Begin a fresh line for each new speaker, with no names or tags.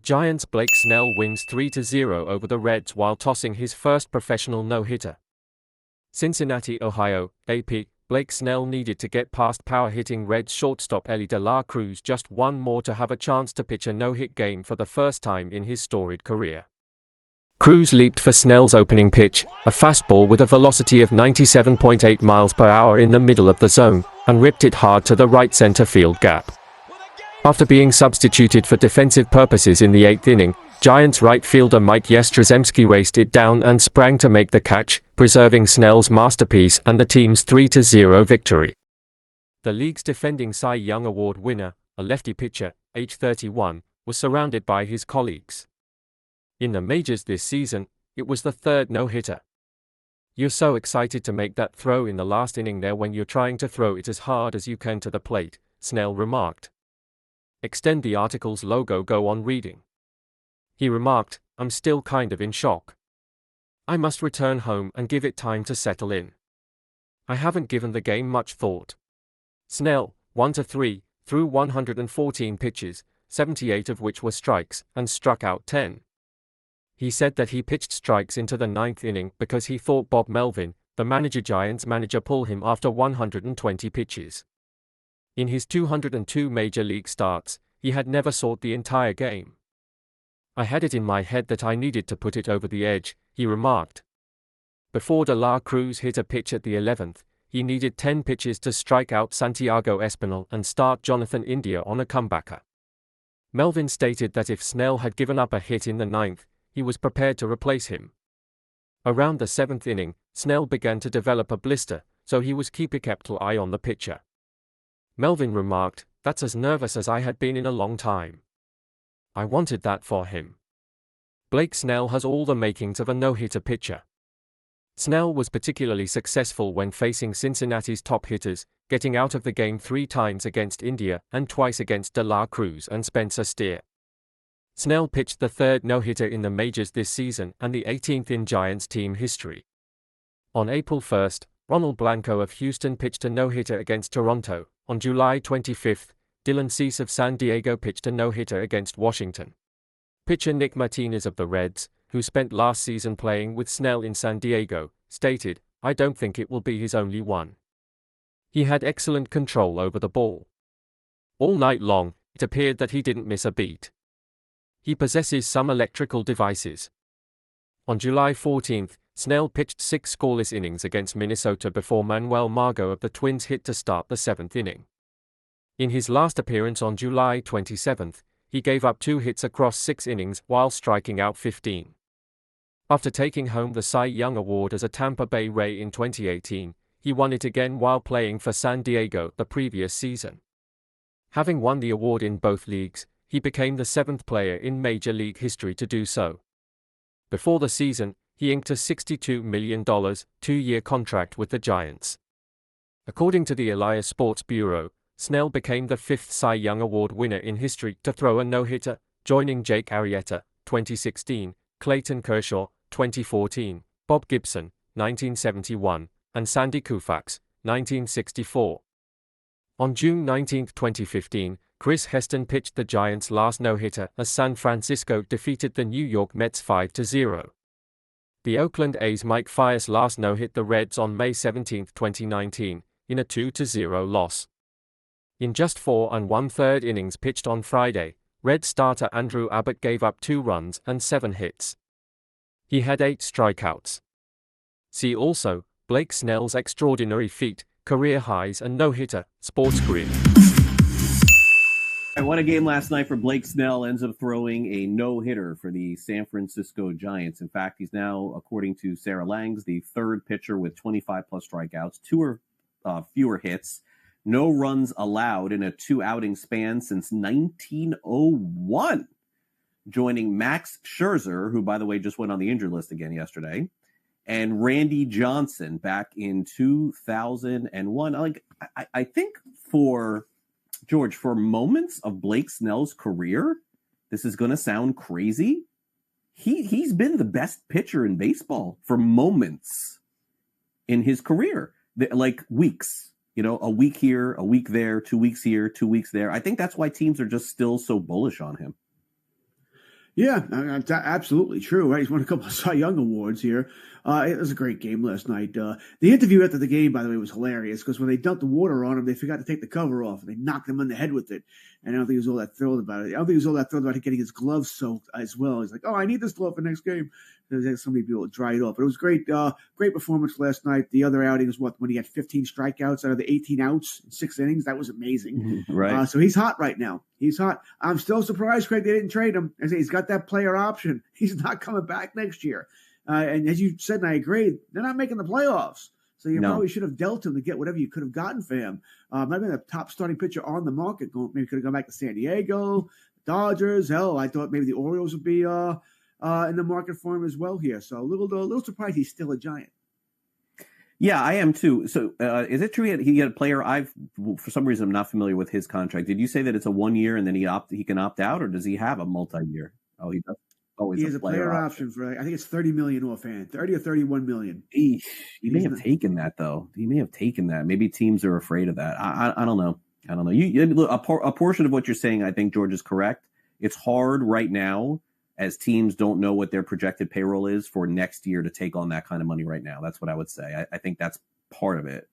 Giants' Blake Snell wins 3-0 over the Reds while tossing his first professional no-hitter. Cincinnati, Ohio, AP. Blake Snell needed to get past power-hitting Reds shortstop Elly De La Cruz just one more to have a chance to pitch a no-hit game for the first time in his storied career. Cruz leaped for Snell's opening pitch, a fastball with a velocity of 97.8 miles per hour in the middle of the zone, and ripped it hard to the right center field gap. After being substituted for defensive purposes in the 8th inning, Giants right fielder Mike Yastrzemski raced it down and sprang to make the catch, preserving Snell's masterpiece and the team's 3-0 victory. The league's defending Cy Young Award winner, a lefty pitcher, age 31, was surrounded by his colleagues. In the majors this season, it was the third no-hitter. "You're so excited to make that throw in the last inning there when you're trying to throw it as hard as you can to the plate," Snell remarked. Extend the article's logo go on reading. He remarked, "I'm still kind of in shock. I must return home and give it time to settle in. I haven't given the game much thought." Snell, 1-3, threw 114 pitches, 78 of which were strikes, and struck out 10. He said that he pitched strikes into the 9th inning because he thought Bob Melvin, the Giants manager, pull him after 120 pitches. In his 202 major league starts, he had never sought the entire game. "I had it in my head that I needed to put it over the edge," he remarked. Before De La Cruz hit a pitch at the 11th, he needed 10 pitches to strike out Santiago Espinal and start Jonathan India on a comebacker. Melvin stated that if Snell had given up a hit in the 9th, he was prepared to replace him. Around the 7th inning, Snell began to develop a blister, so he was keeping a careful eye on the pitcher. Melvin remarked, "That's as nervous as I had been in a long time. I wanted that for him." Blake Snell has all the makings of a no-hitter pitcher. Snell was particularly successful when facing Cincinnati's top hitters, getting out of the game 3 times against India and twice against De La Cruz and Spencer Steer. Snell pitched the third no-hitter in the majors this season and the 18th in Giants team history. On April 1st, Ronald Blanco of Houston pitched a no-hitter against Toronto. On July 25th, Dylan Cease of San Diego pitched a no-hitter against Washington. Pitcher Nick Martinez of the Reds, who spent last season playing with Snell in San Diego, stated, "I don't think it will be his only one. He had excellent control over the ball. All night long, it appeared that he didn't miss a beat. He possesses some electrical devices." On July 14th, Snell pitched 6 scoreless innings against Minnesota before Manuel Margot of the Twins hit to start the 7th inning. In his last appearance on July 27th, he gave up 2 hits across 6 innings while striking out 15. After taking home the Cy Young Award as a Tampa Bay Ray in 2018, he won it again while playing for San Diego the previous season. Having won the award in both leagues, he became the 7th player in Major League history to do so. Before the season, he inked a $62 million, 2-year contract with the Giants. According to the Elias Sports Bureau, Snell became the 5th Cy Young Award winner in history to throw a no-hitter, joining Jake Arrieta, 2016, Clayton Kershaw, 2014, Bob Gibson, 1971, and Sandy Koufax, 1964. On June 19, 2015, Chris Heston pitched the Giants' last no-hitter as San Francisco defeated the New York Mets 5-0. The Oakland A's' Mike Fiers last no-hit the Reds on May 17, 2019, in a 2-0 loss. In just 4 1/3 innings pitched on Friday, Reds starter Andrew Abbott gave up 2 runs and 7 hits. He had 8 strikeouts. See also, Blake Snell's extraordinary feat, career highs and no-hitter, SportsGrid.
I won a game last night for Blake Snell, ends up throwing a no-hitter for the San Francisco Giants. In fact, he's now, according to Sarah Langs, the 3rd pitcher with 25-plus strikeouts, 2 or fewer hits, no runs allowed in a 2-outing span since 1901, joining Max Scherzer, who, by the way, just went on the injured list again yesterday, and Randy Johnson back in 2001. I think for George, for moments of Blake Snell's career, this is going to sound crazy. He's been the best pitcher in baseball for moments in his career, like weeks. You know, a week here, a week there, 2 weeks here, 2 weeks there. I think that's why teams are just still so bullish on him.
Yeah, that's absolutely true. Right, he's won a couple of Cy Young awards here. It was a great game last night. The interview after the game, by the way, was hilarious because when they dumped the water on him, they forgot to take the cover off and they knocked him on the head with it. And I don't think he was all that thrilled about it. I don't think he was all that thrilled about getting his gloves soaked as well. He's like, "Oh, I need this glove for next game." There's so many people dry it off. But it was great. Great performance last night. The other outing was when he had 15 strikeouts out of the 18 outs in 6 innings. That was amazing.
Right.
So he's hot right now. He's hot. I'm still surprised, Craig, they didn't trade him. I say he's got that player option. He's not coming back next year. And as you said, and I agree, they're not making the playoffs. So you probably should have dealt him to get whatever you could have gotten for him. Might have been the top starting pitcher on the market. Maybe could have gone back to San Diego, Dodgers. Hell, I thought maybe the Orioles would be in the market for him as well here. So a little surprised he's still a Giant.
Yeah, I am too. So is it true he had a player? For some reason, I'm not familiar with his contract. Did you say that it's a 1 year and then he can opt out, or does he have a multi-year? Oh, he does. Oh,
he has a player option for, I think it's $30 million offhand, 30 or 31 million.
He may have taken that though. He may have taken that. Maybe teams are afraid of that. I don't know. I don't know. A portion of what you're saying, I think George is correct. It's hard right now as teams don't know what their projected payroll is for next year to take on that kind of money right now. That's what I would say. I think that's part of it.